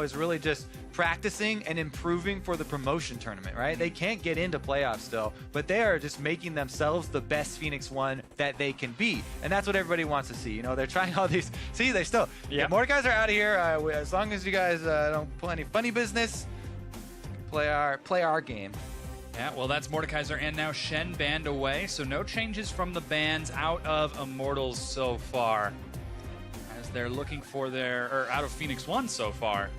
is really just practicing and improving for the promotion tournament, right? They can't get into playoffs still, but they are just making themselves the best Phoenix One that they can be. And that's what everybody wants to see. You know, they're trying all these. See, they still. Yeah, Mordekaiser are out of here. As long as you guys don't pull any funny business, play our game. Yeah, well, that's Mordekaiser and now Shen banned away, so no changes from the bans out of Immortals so far. As they're looking for out of Phoenix One so far,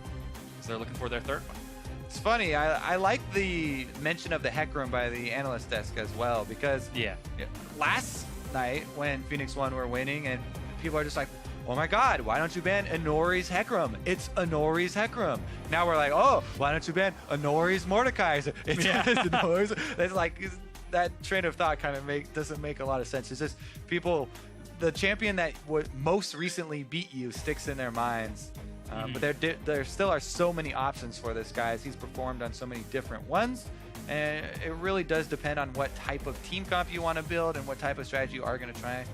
as they're looking for their third one. It's funny, I like the mention of the Heck Room by the analyst desk as well, because last night when Phoenix One were winning and people are just like, oh my god, why don't you ban Inori's Heck Room? It's Inori's Heck Room. Now we're like, oh, why don't you ban Inori's Mordekaiser? It's Inori's. It's like, that train of thought kind of doesn't make a lot of sense. It's just people, the champion that would most recently beat you sticks in their minds. But there still are so many options for this guy, as he's performed on so many different ones. And it really does depend on what type of team comp you want to build and what type of strategy you are going to try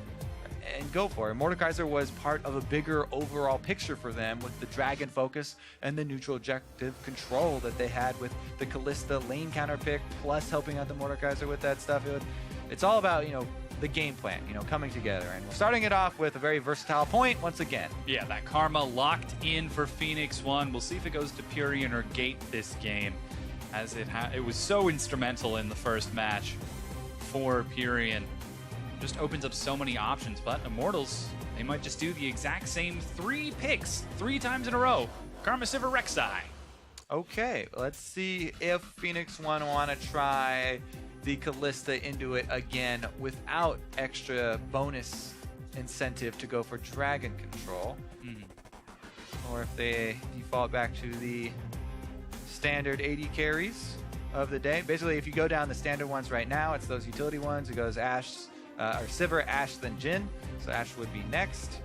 and go for. Mordekaiser was part of a bigger overall picture for them with the Dragon focus and the neutral objective control that they had with the Kalista lane counter pick, plus helping out the Mordekaiser with that stuff. It's all about, you know, the game plan, you know, coming together. And we're starting it off with a very versatile point once again. Yeah, that Karma locked in for Phoenix One. We'll see if it goes to Purion or Gate this game, as it was so instrumental in the first match for Purion. Just opens up so many options, but Immortals, they might just do the exact same 3 picks 3 times in a row. Karma, Sivir, Rek'Sai. Okay, let's see if Phoenix One want to try the Kalista into it again without extra bonus incentive to go for Dragon control. Or if they default back to the standard AD carries of the day. Basically, if you go down the standard ones right now, it's those utility ones. It goes Ashe, or Sivir, Ashe, then Jhin. So Ashe would be next.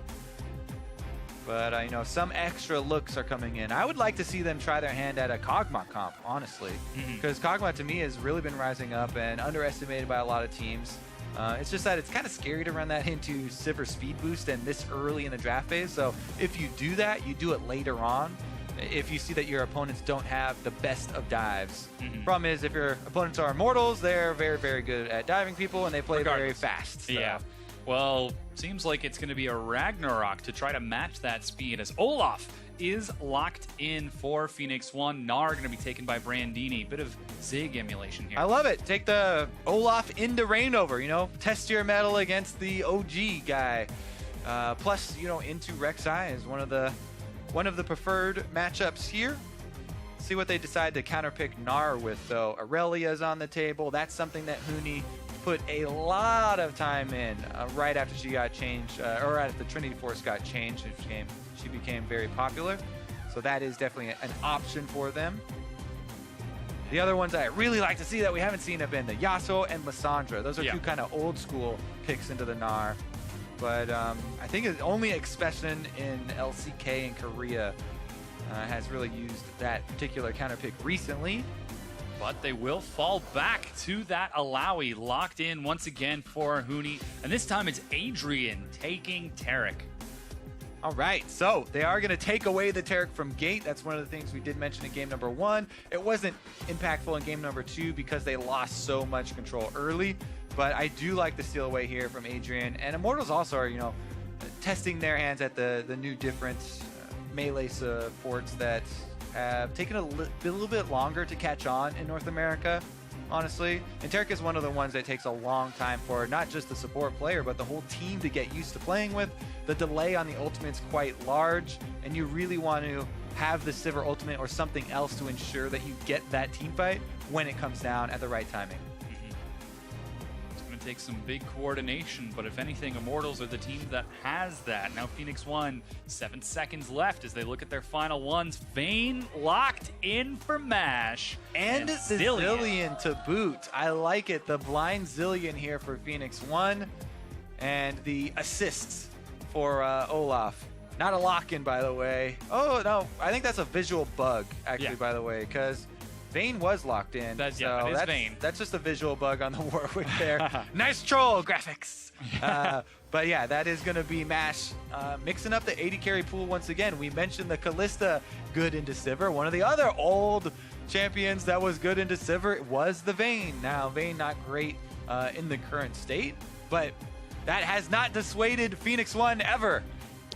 But you know, some extra looks are coming in. I would like to see them try their hand at a Kog'Maw comp, honestly, because Kog'Maw to me has really been rising up and underestimated by a lot of teams. It's just that it's kind of scary to run that into Sivir speed boost and this early in the draft phase. So if you do that, you do it later on. If you see that your opponents don't have the best of dives. Problem is, if your opponents are Immortals, they're very, very good at diving people and they play very fast. So. Yeah. Well, seems like it's going to be a Ragnarok to try to match that speed, as Olaf is locked in for Phoenix One. Gnar going to be taken by Brandini. Bit of Zig emulation here. I love it. Take the Olaf into Reignover, you know, test your mettle against the OG guy. Plus, you know, into Rek'Sai is one of the preferred matchups here. See what they decide to counterpick Gnar with, though. Aurelia's on the table. That's something that Huni put a lot of time in right after she got changed, or right after the Trinity Force got changed. She became very popular. So that is definitely an option for them. The other ones I really like to see that we haven't seen have been the Yasuo and Lissandra. Those are 2 kind of old school picks into the Gnar. But I think it's only Expression in LCK in Korea has really used that particular counter pick recently. But they will fall back to that Alawi, locked in once again for Huni. And this time it's Adrian taking Taric. All right, so they are going to take away the Taric from Gate. That's one of the things we did mention in game number 1. It wasn't impactful in game number 2 because they lost so much control early. But I do like the steal away here from Adrian. And Immortals also are, you know, testing their hands at the new different melee supports that have taken a little bit longer to catch on in North America, honestly. And Taric is one of the ones that takes a long time for not just the support player, but the whole team to get used to playing with. The delay on the ultimate's quite large, and you really want to have the Sivir ultimate or something else to ensure that you get that team fight when it comes down at the right timing. Take some big coordination, but if anything, Immortals are the team that has that. Now Phoenix One, 7 seconds left as they look at their final ones. Vayne locked in for MASH. And the Zillion to boot. I like it. The blind Zillion here for Phoenix One. And the assists for Olaf. Not a lock-in, by the way. Oh, no. I think that's a visual bug, actually, by the way, because Vayne was locked in. That's Vayne. That's just a visual bug on the Warwick there. Nice troll graphics. But yeah, that is going to be MASH mixing up the 80 carry pool once again. We mentioned the Callista good into Sivir. One of the other old champions that was good into Sivir was the Vayne. Now, Vayne not great in the current state, but that has not dissuaded Phoenix One ever.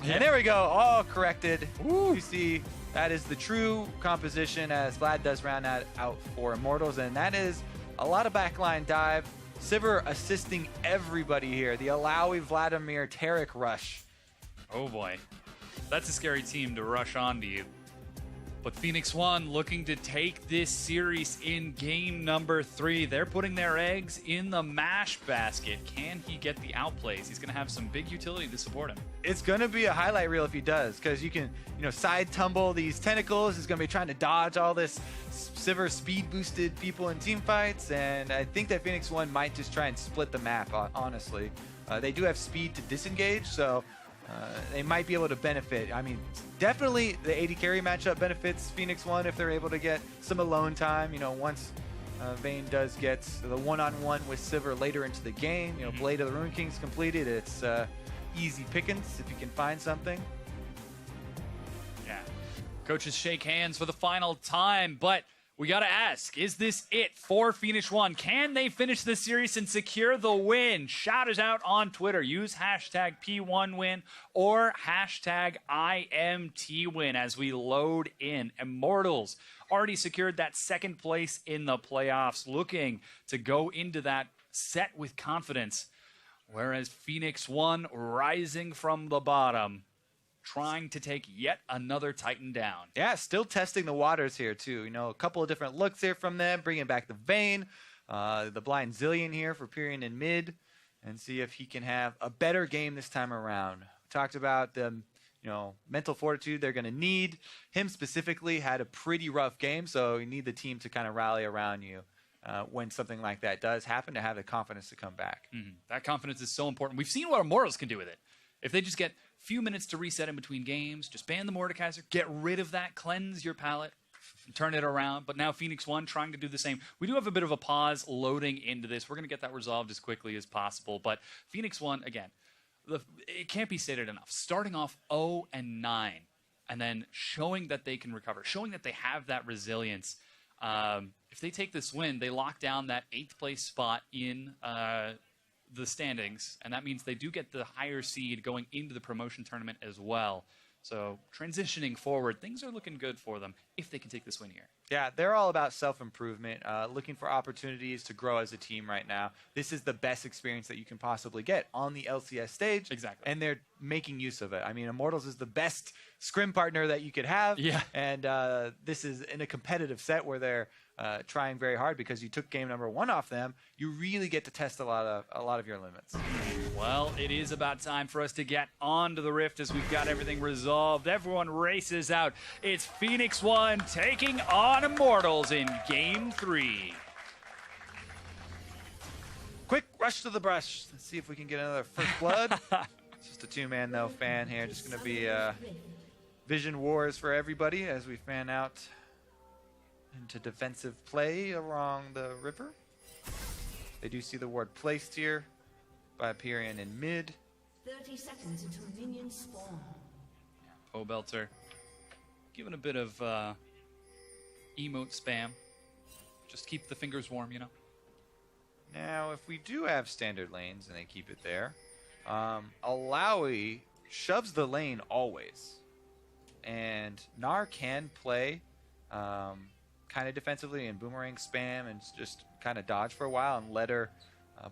Yeah. And there we go, all corrected. Woo. You see, that is the true composition as Vlad does round that out for Immortals, and that is a lot of backline dive. Sivir assisting everybody here. The Alawi, Vladimir, Tarek rush. Oh boy, that's a scary team to rush onto you. But Phoenix One looking to take this series in game number 3. They're putting their eggs in the MASH basket. Can he get the outplays? He's going to have some big utility to support him. It's going to be a highlight reel if he does, because you can, side tumble these tentacles. He's going to be trying to dodge all this Sivir speed boosted people in team fights, and I think that Phoenix One might just try and split the map, honestly. They do have speed to disengage, so they might be able to benefit. I mean, definitely the 80 carry matchup benefits Phoenix One if they're able to get some alone time. Once Vayne does get the one-on-one with Sivir later into the game, Blade of the Rune King's completed. It's easy pickings if you can find something. Yeah. Coaches shake hands for the final time, but we got to ask, is this it for Phoenix One? Can they finish this series and secure the win? Shout us out on Twitter. Use hashtag P1win or hashtag IMTwin as we load in. Immortals already secured that second place in the playoffs, looking to go into that set with confidence. Whereas Phoenix One rising from the bottom, trying to take yet another Titan down. Yeah, still testing the waters here, too. A couple of different looks here from them, bringing back the Vayne, the Blind Zillion here for Pyrion in mid, and see if he can have a better game this time around. We talked about the mental fortitude they're going to need. Him specifically had a pretty rough game, so you need the team to kind of rally around you when something like that does happen, to have the confidence to come back. That confidence is so important. We've seen what Immortals can do with it. If they just get few minutes to reset in between games, just ban the Mordekaiser, get rid of that, cleanse your palette, and turn it around. But now Phoenix One trying to do the same. We do have a bit of a pause loading into this. We're going to get that resolved as quickly as possible. But Phoenix One, again, it can't be stated enough. Starting off 0-9 and then showing that they can recover, showing that they have that resilience. If they take this win, they lock down that 8th place spot in the standings, and that means they do get the higher seed going into the promotion tournament as well. So transitioning forward, things are looking good for them if they can take this win here. Yeah, they're all about self-improvement, looking for opportunities to grow as a team right now. This is the best experience that you can possibly get on the LCS stage. Exactly. And they're making use of it. I mean, Immortals is the best scrim partner that you could have. Yeah. And this is in a competitive set where they're trying very hard because you took game number 1 off them. You really get to test a lot of your limits. Well, it is about time for us to get onto the Rift as we've got everything resolved. Everyone races out. It's Phoenix One taking on Immortals in Game 3. Quick rush to the brush. Let's see if we can get another first blood. It's just a 2-man, though, fan here. Just going to be vision wars for everybody as we fan out into defensive play along the river. They do see the ward placed here by Pyrion in mid. 30 seconds until minions spawn. Pobelter giving a bit of emote spam. Just keep the fingers warm, Now, if we do have standard lanes and they keep it there, Alawi shoves the lane always. And Gnar can play kind of defensively and boomerang spam and just kind of dodge for a while and let her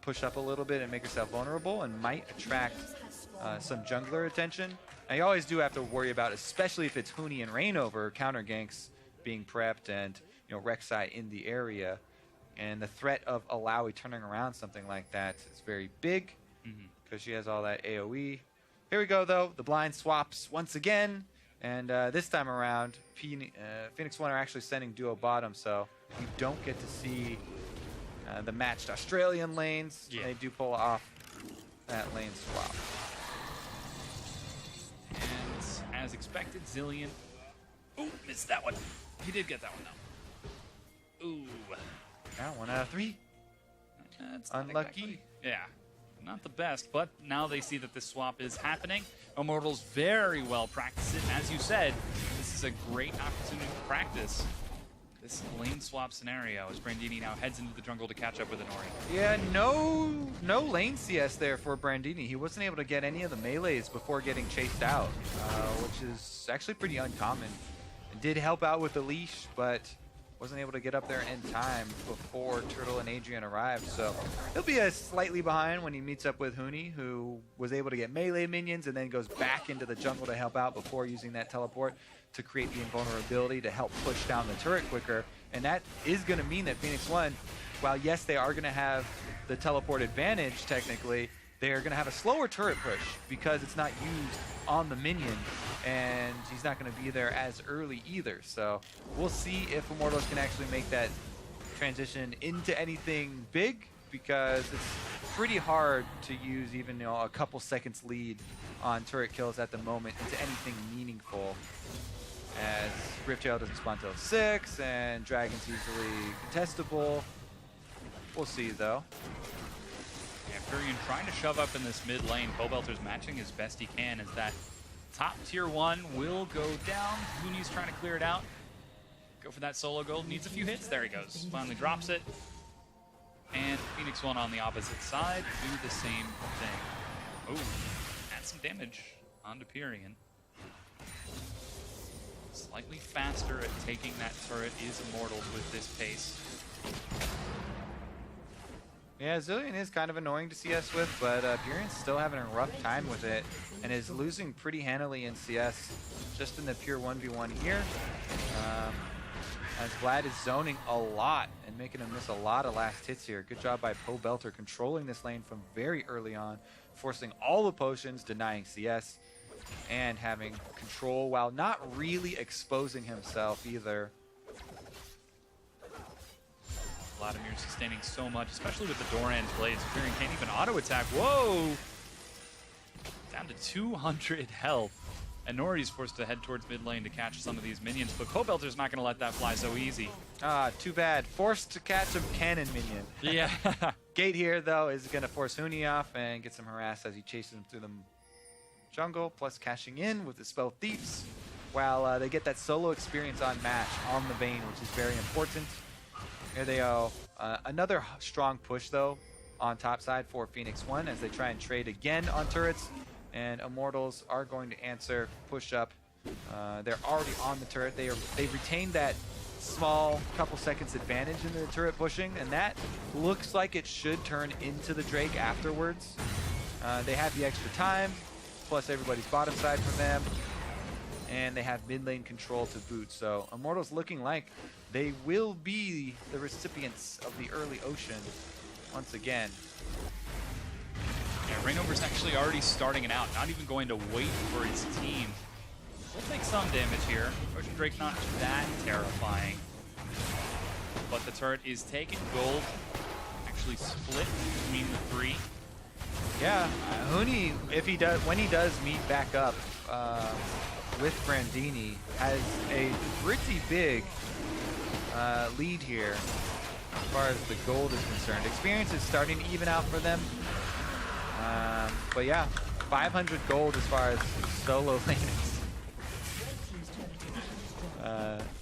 push up a little bit and make herself vulnerable, and might attract some jungler attention. Now, you always do have to worry about, especially if it's Huni and Rainover, counter ganks being prepped and Rek'Sai in the area. And the threat of Alawi turning around something like that is very big because she has all that AoE. Here we go, though. The blind swaps once again. And this time around, Phoenix One are actually sending duo bottom, so you don't get to see the matched Australian lanes. Yeah. They do pull off that lane swap. And as expected, Zillion. Ooh, missed that one. He did get that one, though. Ooh. Now 1 out of 3. That's unlucky. Exactly. Yeah. Not the best, but now they see that this swap is happening. Immortals very well practice it. As you said, this is a great opportunity to practice this lane swap scenario as Brandini now heads into the jungle to catch up with Inori. Yeah, no lane CS there for Brandini. He wasn't able to get any of the melees before getting chased out, which is actually pretty uncommon. It did help out with the leash, but wasn't able to get up there in time before Turtle and Adrian arrived. So he'll be slightly behind when he meets up with Huni, who was able to get melee minions and then goes back into the jungle to help out before using that teleport to create the invulnerability to help push down the turret quicker. And that is going to mean that Phoenix One, while yes, they are going to have the teleport advantage technically, they're going to have a slower turret push because it's not used on the minion, and he's not going to be there as early either. So we'll see if Immortals can actually make that transition into anything big, because it's pretty hard to use even a couple seconds lead on turret kills at the moment into anything meaningful, as Riftail doesn't spawn till 6 and Dragon's easily contestable. We'll see though. Furion trying to shove up in this mid lane. Pobelter's matching as best he can as that top tier 1 will go down. Huni's trying to clear it out. Go for that solo gold. Needs a few hits. There he goes. Finally drops it. And Phoenix One on the opposite side do the same thing. Oh, add some damage onto Pyrion. Slightly faster at taking that turret is Immortals with this pace. Yeah, Zilean is kind of annoying to CS with, but Pyrion's still having a rough time with it and is losing pretty handily in CS just in the pure 1v1 here. As Vlad is zoning a lot and making him miss a lot of last hits here. Good job by Pobelter controlling this lane from very early on, forcing all the potions, denying CS, and having control while not really exposing himself either. Vladimir sustaining so much, especially with the Doran's blades. Furion can't even auto-attack. Whoa! Down to 200 health. And Nori's forced to head towards mid lane to catch some of these minions, but Pobelter's not going to let that fly so easy. Ah, too bad. Forced to catch a cannon minion. Yeah. Gate here, though, is going to force Huni off and get some harass as he chases him through the jungle, plus cashing in with the spell Thieves, while they get that solo experience on match on the Vayne, which is very important. Here they go. Another strong push, though, on top side for Phoenix One as they try and trade again on turrets. And Immortals are going to answer, push up. They're already on the turret. They retained that small couple seconds advantage in the turret pushing, and that looks like it should turn into the Drake afterwards. They have the extra time, plus everybody's bottom side from them. And they have mid lane control to boot. So Immortals looking like they will be the recipients of the early ocean once again. Yeah, Rainover's actually already starting it out, not even going to wait for his team. We'll take some damage here. Ocean Drake not that terrifying. But the turret is taken. Gold actually split between the three. Yeah, Huni, when he does meet back up with Brandini, has a pretty big lead here as far as the gold is concerned. Experience is starting to even out for them. But yeah, 500 gold as far as solo lane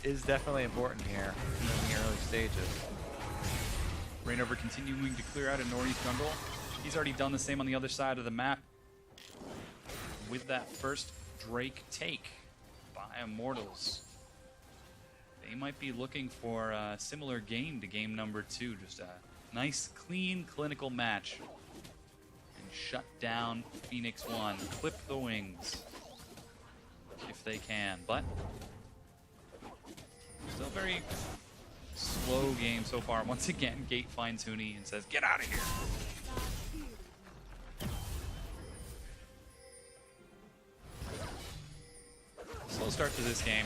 is definitely important here in the early stages. Rainover continuing to clear out a Nori's jungle. He's already done the same on the other side of the map with that first Drake take by Immortals. They might be looking for a similar game to game number 2. Just a nice, clean, clinical match. And shut down Phoenix One. Clip the wings if they can. But still very slow game so far. Once again, Gate finds Huni and says, "Get out of here." Slow start to this game.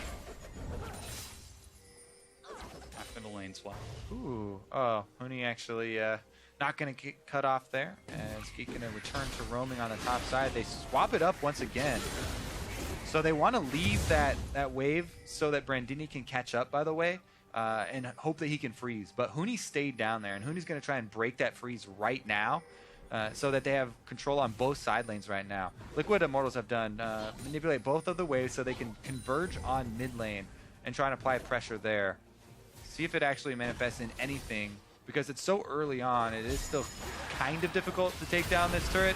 After the lane swap. Ooh, oh, Huni actually not going to get cut off there, as he's going to return to roaming on the top side. They swap it up once again. So they want to leave that wave so that Brandini can catch up, by the way, and hope that he can freeze. But Huni stayed down there, and Huni's going to try and break that freeze right now so that they have control on both side lanes right now. Look what Immortals have done. Manipulate both of the waves so they can converge on mid lane and try and apply pressure there. See if it actually manifests in anything, because it's so early on. It is still kind of difficult to take down this turret.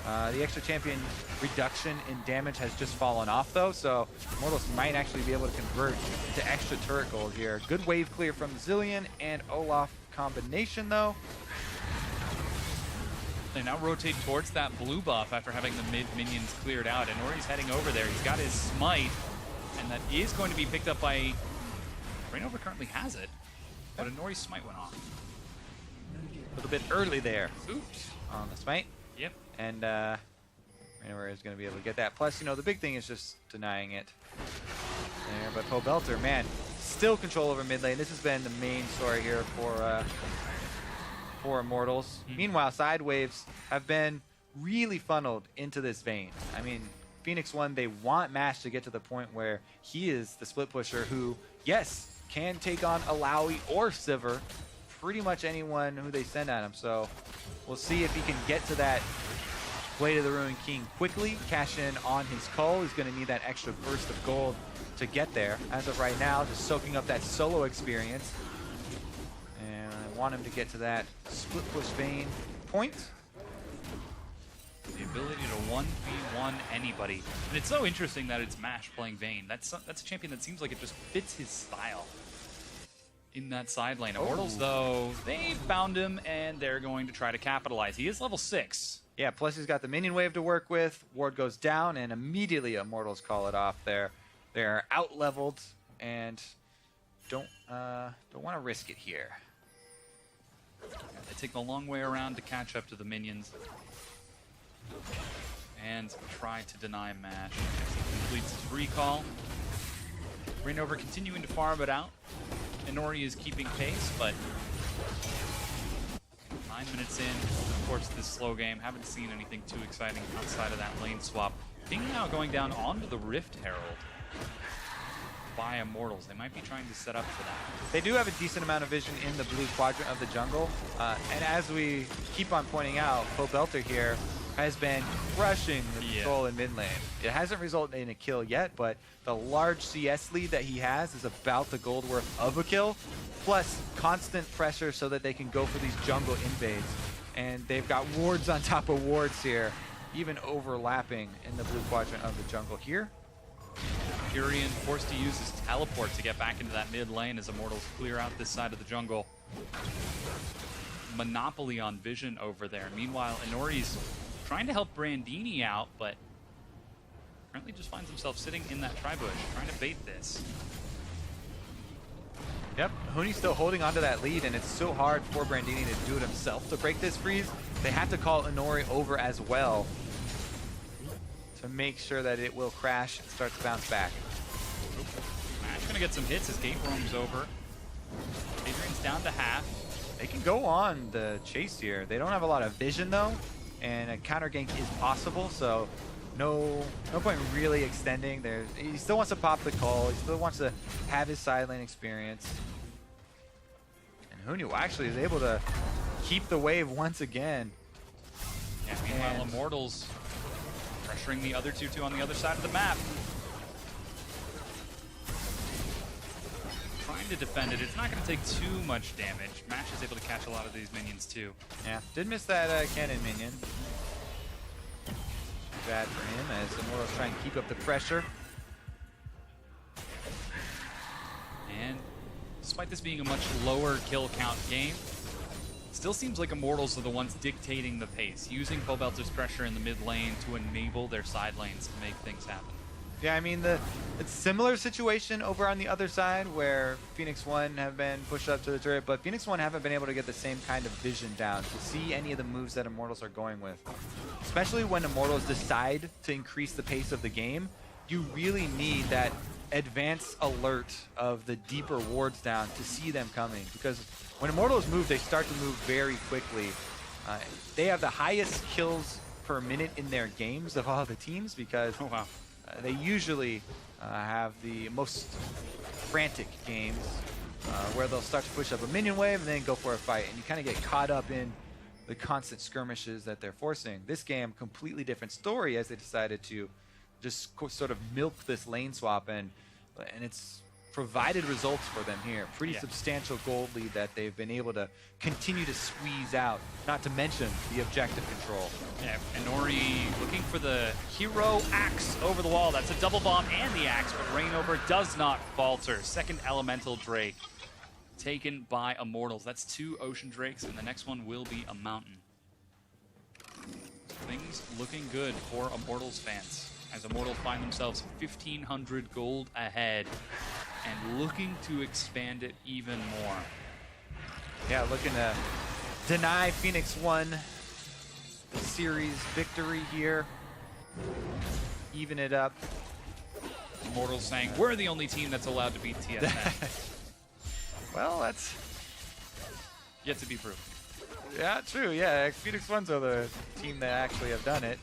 The extra champion reduction in damage has just fallen off though, so Immortals might actually be able to convert to extra turret gold here. Good wave clear from Zillion and Olaf combination though. They now rotate towards that blue buff after having the mid minions cleared out, and Ori's heading over there. He's got his smite, and that is going to be picked up by... Rainover currently has it, but Inori's smite went off. A little bit early there. Oops. On the smite. Yep. And Rainover is going to be able to get that. Plus, you know, the big thing is just denying it there. But Pobelter, man, still control over mid lane. This has been the main story here for Immortals. Meanwhile, side waves have been really funneled into this vein. I mean, Phoenix One, they want Mash to get to the point where he is the split pusher who, yes, can take on Alawi or Sivir, pretty much anyone who they send at him. So we'll see if he can get to that Blade of the Ruined King quickly, cash in on his cull. He's going to need that extra burst of gold to get there. As of right now, just soaking up that solo experience. And I want him to get to that split push vein point. The ability to 1v1 anybody. And it's so interesting that it's Mash playing Vayne. That's a champion that seems like it just fits his style in that side lane. Immortals, though, they found him, and they're going to try to capitalize. He is level 6. Yeah, plus he's got the minion wave to work with. Ward goes down, and immediately Immortals call it off there. They're out-leveled, and don't want to risk it here. They take the long way around to catch up to the minions and try to deny Mash. He completes his recall. Rainover continuing to farm it out. Inori is keeping pace, but 9 minutes in, of course, this slow game. Haven't seen anything too exciting outside of that lane swap. Ping now going down onto the Rift Herald by Immortals. They might be trying to set up for that. They do have a decent amount of vision in the blue quadrant of the jungle. And as we keep on pointing out, Pobelter here has been crushing the control in mid lane. It hasn't resulted in a kill yet, but the large CS lead that he has is about the gold worth of a kill, plus constant pressure so that they can go for these jungle invades. And they've got wards on top of wards here, even overlapping in the blue quadrant of the jungle here. Furion forced to use his teleport to get back into that mid lane as Immortals clear out this side of the jungle. Monopoly on vision over there. Meanwhile, Inori's trying to help Brandini out, but currently just finds himself sitting in that tri-bush, trying to bait this. Yep, Huni's still holding onto that lead, and it's so hard for Brandini to do it himself to break this freeze. They have to call Inori over as well to make sure that it will crash and start to bounce back. Mash gonna get some hits as Gate roams over. Adrian's down to half. They can go on the chase here. They don't have a lot of vision though, and a counter gank is possible, so no point really extending. He still wants to pop the call. He still wants to have his side lane experience. And Hunu actually is able to keep the wave once again. Yeah, meanwhile, Immortals pressuring the other 2-2 on the other side of the map. Trying to defend it. It's not going to take too much damage. Mash is able to catch a lot of these minions too. Yeah, did miss that cannon minion. Bad for him as Immortals trying to keep up the pressure. And despite this being a much lower kill count game, it still seems like Immortals are the ones dictating the pace, using Pobelter's pressure in the mid lane to enable their side lanes to make things happen. Yeah, I mean, it's a similar situation over on the other side where Phoenix One have been pushed up to the turret, but Phoenix One haven't been able to get the same kind of vision down to see any of the moves that Immortals are going with. Especially when Immortals decide to increase the pace of the game, you really need that advanced alert of the deeper wards down to see them coming. Because when Immortals move, they start to move very quickly. They have the highest kills per minute in their games of all the teams because they usually have the most frantic games where they'll start to push up a minion wave and then go for a fight. And you kind of get caught up in the constant skirmishes that they're forcing. This game, completely different story, as they decided to just sort of milk this lane swap, and it's provided results for them here. Pretty substantial gold lead that they've been able to continue to squeeze out, not to mention the objective control. Yeah, and Nori looking for the hero axe over the wall. That's a double bomb and the axe, but Reignover does not falter. Second elemental Drake taken by Immortals. That's 2 Ocean Drakes, and the next one will be a mountain. Things looking good for Immortals fans, as Immortals find themselves 1,500 gold ahead and looking to expand it even more. Yeah, looking to deny Phoenix One the series victory here. Even it up. Immortals saying, we're the only team that's allowed to beat TSM. Well, that's yet to be proven. Yeah, true. Yeah, Phoenix Ones are the team that actually have done it.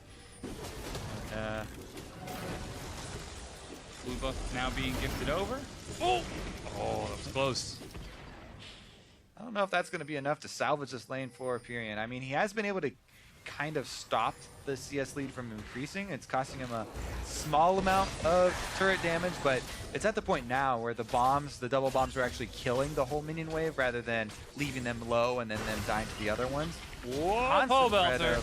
Luba now being gifted over. Oh, that was close. I don't know if that's going to be enough to salvage this lane for Pyrion. I mean, he has been able to kind of stop the CS lead from increasing. It's costing him a small amount of turret damage, but it's at the point now where the bombs, the double bombs, are actually killing the whole minion wave rather than leaving them low and then them dying to the other ones. Whoa, Pobelter.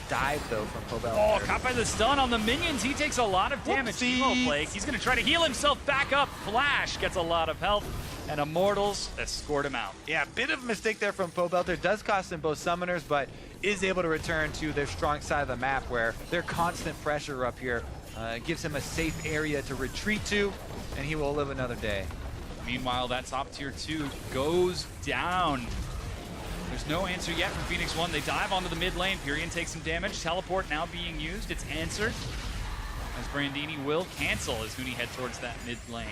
Dive though from Pobelter. Oh, caught by the stun on the minions. He takes a lot of damage. Flake. He's going to try to heal himself back up. Flash gets a lot of health, and Immortals escort him out. Yeah, bit of a mistake there from Pobelter. Does cost him both summoners, but is able to return to their strong side of the map where their constant pressure up here gives him a safe area to retreat to, and he will live another day. Meanwhile, that top tier 2 goes down. There's no answer yet from Phoenix One. They dive onto the mid lane. Pyrion takes some damage. Teleport now being used. It's answered, as Brandini will cancel as Huni head towards that mid lane.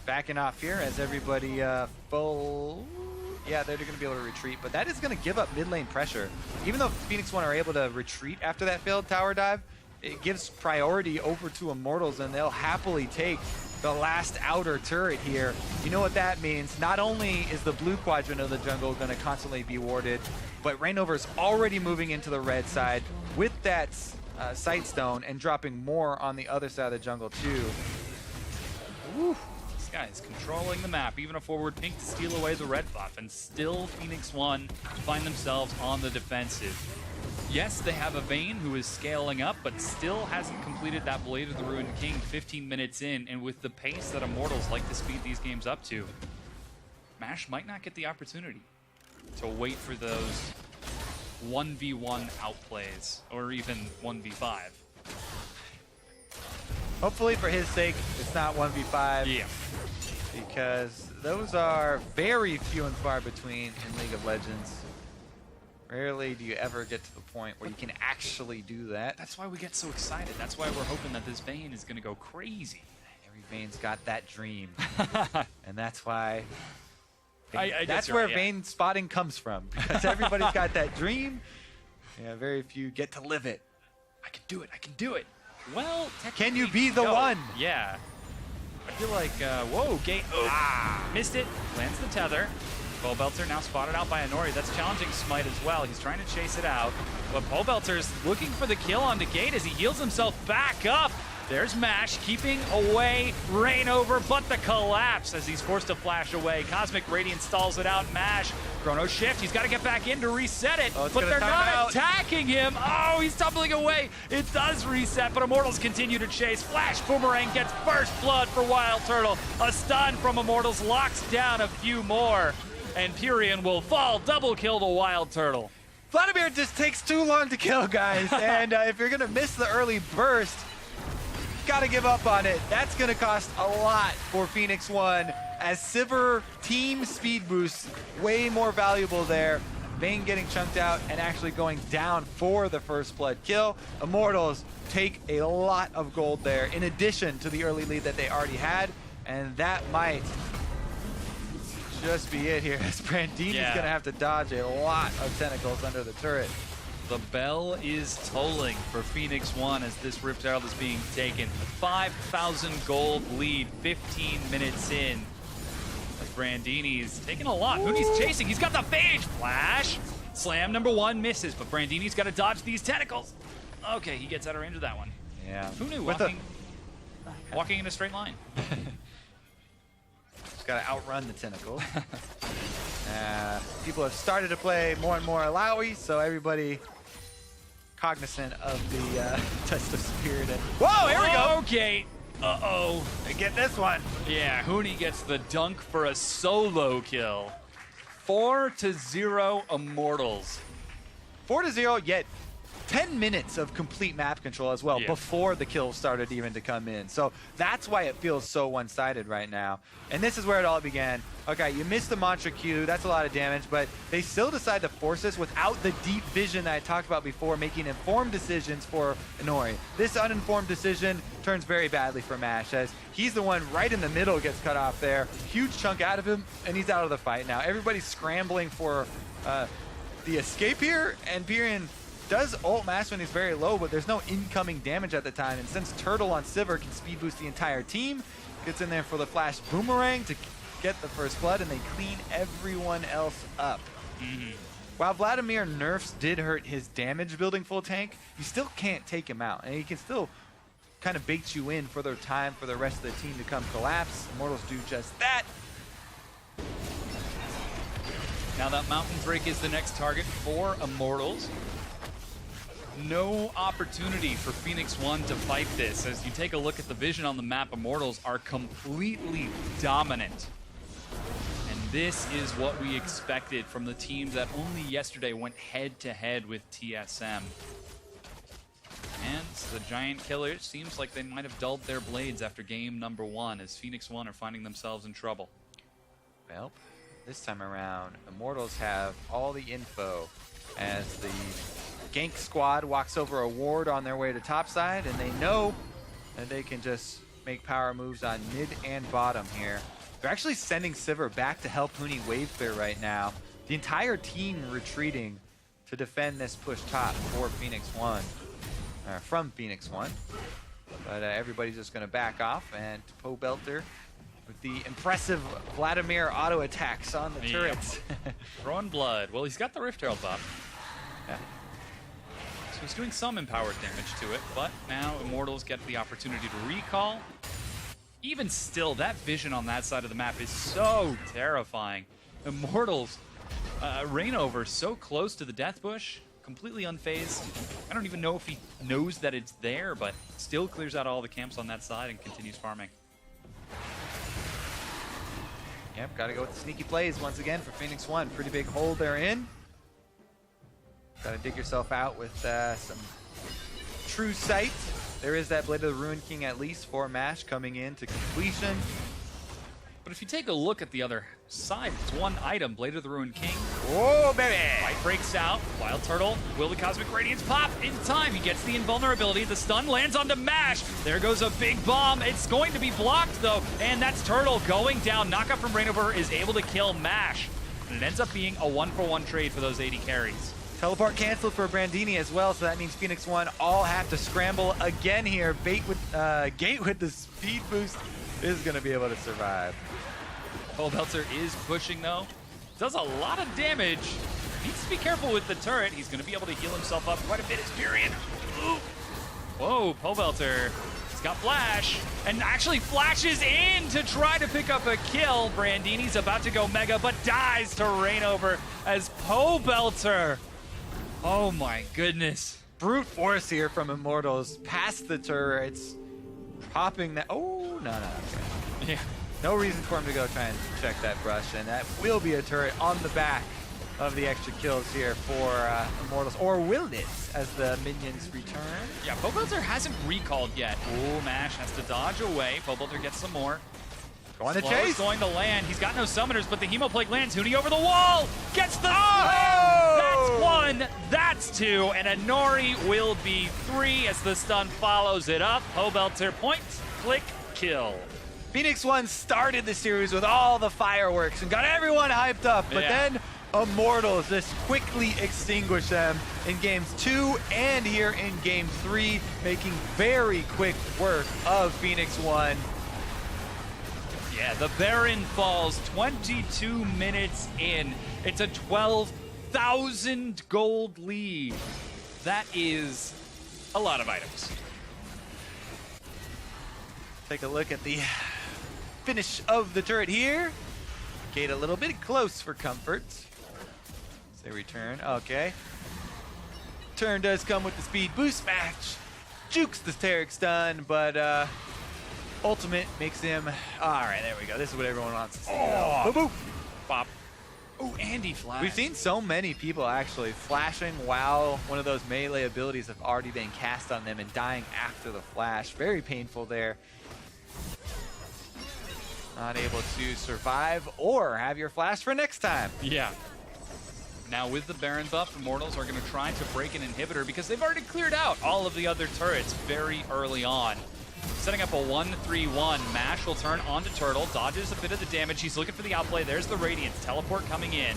Backing off here as everybody full. Yeah, they're going to be able to retreat, but that is going to give up mid lane pressure. Even though Phoenix One are able to retreat after that failed tower dive, it gives priority over to Immortals, and they'll happily take the last outer turret here. You know what that means? Not only is the blue quadrant of the jungle going to constantly be warded, but Reignover is already moving into the red side with that sight stone and dropping more on the other side of the jungle too. Woo. This guy is controlling the map. Even a forward pink to steal away the red buff, and still Phoenix One find themselves on the defensive. Yes, they have a Vayne who is scaling up, but still hasn't completed that Blade of the Ruined King 15 minutes in, and with the pace that Immortals like to speed these games up to, MASH might not get the opportunity to wait for those 1v1 outplays, or even 1v5. Hopefully for his sake, it's not 1v5. Yeah. Because those are very few and far between in League of Legends. Rarely do you ever get to the point where you can actually do that. That's why we get so excited. That's why we're hoping that this Vayne is going to go crazy. Every Vayne's got that dream. And that's why... that's where right, Vayne spotting comes from. Because everybody's got that dream. Yeah, very few get to live it. I can do it. I can do it. Well, can you be the one? Yeah. I feel like, whoa, gate. Oh, missed it. Lands the tether. Pobelter now spotted out by Anori. That's challenging Smite as well. He's trying to chase it out. But Pobelter's looking for the kill on the gate as he heals himself back up. There's MASH keeping away Reignover, but the collapse as he's forced to flash away. Cosmic Radiance stalls it out. MASH, Chrono Shift. He's got to get back in to reset it, but they're not attacking him. Oh, he's tumbling away. It does reset, but Immortals continue to chase. Flash Boomerang gets first blood for Wild Turtle. A stun from Immortals locks down a few more. And Pyrion will fall. Double kill the Wild Turtle. Vladimir just takes too long to kill, guys. And if you're going to miss the early burst, got to give up on it. That's going to cost a lot for Phoenix One, as Sivir team speed boost, way more valuable there. Vayne getting chunked out and actually going down for the first blood kill. Immortals take a lot of gold there, in addition to the early lead that they already had. And that might just be it here, as Brandini's going to have to dodge a lot of tentacles under the turret. The bell is tolling for Phoenix One as this Rift Herald is being taken. 5,000 gold lead, 15 minutes in. As Brandini's taking a lot. Huni's chasing. He's got the Phage Flash. Slam number 1 misses, but Brandini's got to dodge these tentacles. Okay, he gets out of range of that one. Yeah. Who knew walking in a straight line? Just got to outrun the tentacles. People have started to play more and more Alawi, so everybody cognizant of the test of spirit. And whoa, here we go. Okay. Uh-oh. Get this one. Yeah, Huni gets the dunk for a solo kill. 4-0 Immortals. 4-0, yet 10 minutes of complete map control as well before the kills started even to come in. So that's why it feels so one-sided right now. And this is where it all began. Okay, you missed the mantra Q, that's a lot of damage, but they still decide to force this without the deep vision that I talked about before, making informed decisions for Inori. This uninformed decision turns very badly for Mash, as he's the one right in the middle gets cut off there. Huge chunk out of him, and he's out of the fight now. Everybody's scrambling for the escape here, and Pyrion does ult Mash when he's very low, but there's no incoming damage at the time. And since Turtle on Sivir can speed boost the entire team, gets in there for the flash boomerang to get the first blood, and they clean everyone else up. While Vladimir nerfs did hurt his damage building full tank, you still can't take him out, and he can still kind of bait you in for their time for the rest of the team to come collapse. Immortals do just that. Now that Mountain Drake is the next target for Immortals. No opportunity for Phoenix One to fight this. As you take a look at the vision on the map, Immortals are completely dominant. And this is what we expected from the teams that only yesterday went head-to-head with TSM. And the Giant Killers seems like they might have dulled their blades after game number 1, as Phoenix One are finding themselves in trouble. Well, this time around, Immortals have all the info as the gank squad walks over a ward on their way to topside, and they know that they can just make power moves on mid and bottom here. They're actually sending Sivir back to help Huni wave clear right now. The entire team retreating to defend this push top for Phoenix One, from Phoenix One. But everybody's just going to back off, and Po Belter with the impressive Vladimir auto attacks on the turrets. Throwing blood. Well, he's got the Rift Herald buff. Yeah. So he's doing some empowered damage to it, but now Immortals get the opportunity to recall. Even still, that vision on that side of the map is so terrifying. Immortals, Reignover so close to the Death Bush, completely unfazed. I don't even know if he knows that it's there, but still clears out all the camps on that side and continues farming. Yep, gotta go with the sneaky plays once again for Phoenix One. Pretty big hole they're in. Gotta dig yourself out with some true sight. There is that Blade of the Ruined King at least for Mash coming in to completion. But if you take a look at the other side, it's one item, Blade of the Ruined King. Whoa, baby! Fight breaks out. Wild Turtle, will the Cosmic Radiance pop in time? He gets the invulnerability. The stun lands onto Mash. There goes a big bomb. It's going to be blocked, though. And that's Turtle going down. Knockout from Reignover is able to kill Mash. And it ends up being a 1-for-1 trade for those 80 carries. Teleport canceled for Brandini as well, so that means Phoenix One all have to scramble again here. Gate with the speed boost is going to be able to survive. Po Belter is pushing, though. Does a lot of damage. Needs to be careful with the turret. He's going to be able to heal himself up quite a bit as Pyrion. Whoa, Po Belter. He's got flash, and actually flashes in to try to pick up a kill. Brandini's about to go mega, but dies to Reignover as Po Belter. Oh my goodness. Brute force here from Immortals. Past the turrets. Popping that. Oh, no. Okay. Yeah. No reason for him to go try and check that brush, and that will be a turret on the back of the extra kills here for Immortals. Or will it, as the minions return? Yeah, Po Belter hasn't recalled yet. Oh, Mash has to dodge away. Po Belter gets some more. Going to chase. Going to land. He's got no summoners, but the Hemoplague lands. Huni over the wall. Gets the Oh! That's 1. That's 2. And Inori will be 3 as the stun follows it up. Po Belter point, click, kill. Phoenix One started the series with all the fireworks and got everyone hyped up, but then Immortals just quickly extinguished them in games 2 and here in game 3, making very quick work of Phoenix One. Yeah, the Baron falls 22 minutes in. It's a 12 1,000 gold lead. That is a lot of items. Take a look at the finish of the turret here. Gate a little bit close for comfort. Say return. Okay. Turn does come with the speed boost match. Jukes the Taric stun, but ultimate makes him. All right, there we go. This is what everyone wants to see. Oh, boop, bop. Oh, Andy flash. We've seen so many people actually flashing while one of those melee abilities have already been cast on them and dying after the flash. Very painful there. Not able to survive or have your flash for next time. Yeah. Now with the Baron buff, Immortals are going to try to break an inhibitor because they've already cleared out all of the other turrets very early on. Setting up a 1-3-1. Mash will turn onto Turtle, dodges a bit of the damage. He's looking for the outplay. There's the Radiance. Teleport coming in.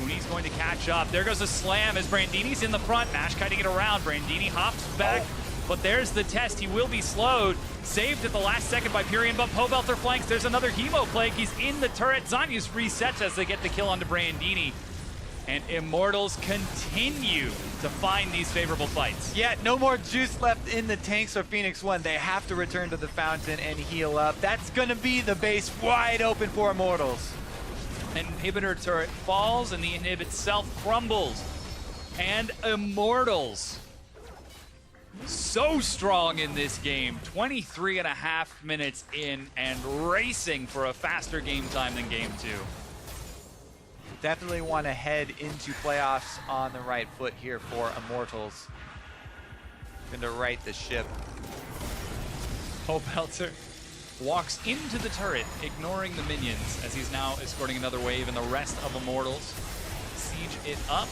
Mooney's going to catch up. There goes a slam as Brandini's in the front. Mash kiting it around. Brandini hops back. But there's the test. He will be slowed. Saved at the last second by Purion, but Pobelter flanks. There's another Hemo Plague. He's in the turret. Zanyas resets as they get the kill onto Brandini. And Immortals continue to find these favorable fights. Yeah, no more juice left in the tanks for Phoenix One. They have to return to the fountain and heal up. That's going to be the base wide open for Immortals. Inhibitor turret falls and the inhib itself crumbles. And Immortals, so strong in this game. 23.5 minutes in and racing for a faster game time than game 2. Definitely want to head into playoffs on the right foot here for Immortals. Going to right the ship. Pobelter walks into the turret, ignoring the minions, as he's now escorting another wave and the rest of Immortals siege it up.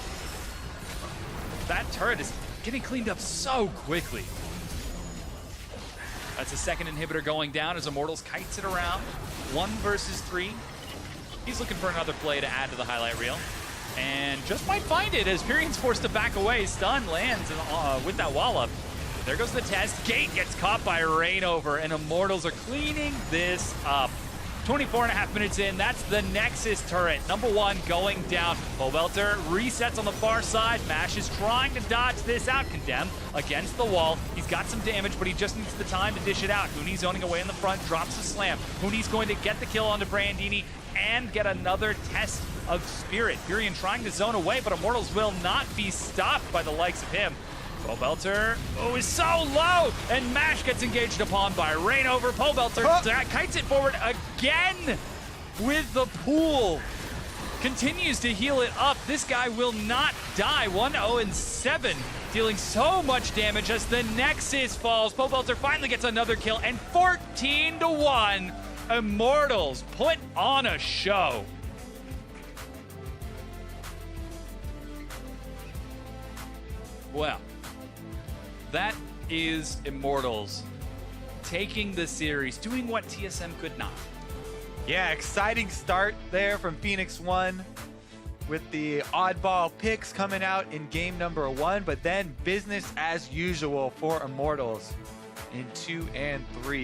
That turret is getting cleaned up so quickly. That's a second inhibitor going down as Immortals kites it around. 1 versus 3. He's looking for another play to add to the highlight reel. And just might find it as Pyrion's forced to back away. Stun lands with that wall up. There goes the test. Gate gets caught by Rainover, and Immortals are cleaning this up. 24.5 minutes in, that's the Nexus turret. Number 1 going down. Pobelter resets on the far side. Mash is trying to dodge this out. Condemn against the wall. He's got some damage, but he just needs the time to dish it out. Hooney's zoning away in the front, drops a slam. Hooney's going to get the kill onto Brandini and get another test of spirit. Purion trying to zone away, but Immortals will not be stopped by the likes of him. Pobelter, is so low, and Mash gets engaged upon by Rainover. Pobelter kites it forward again with the pool. Continues to heal it up. This guy will not die. 1-0-7, dealing so much damage as the Nexus falls. Pobelter finally gets another kill, and 14-1. Immortals put on a show. Well, that is Immortals taking the series, doing what TSM could not. Yeah, exciting start there from Phoenix One with the oddball picks coming out in game number 1, but then business as usual for Immortals in 2 and 3.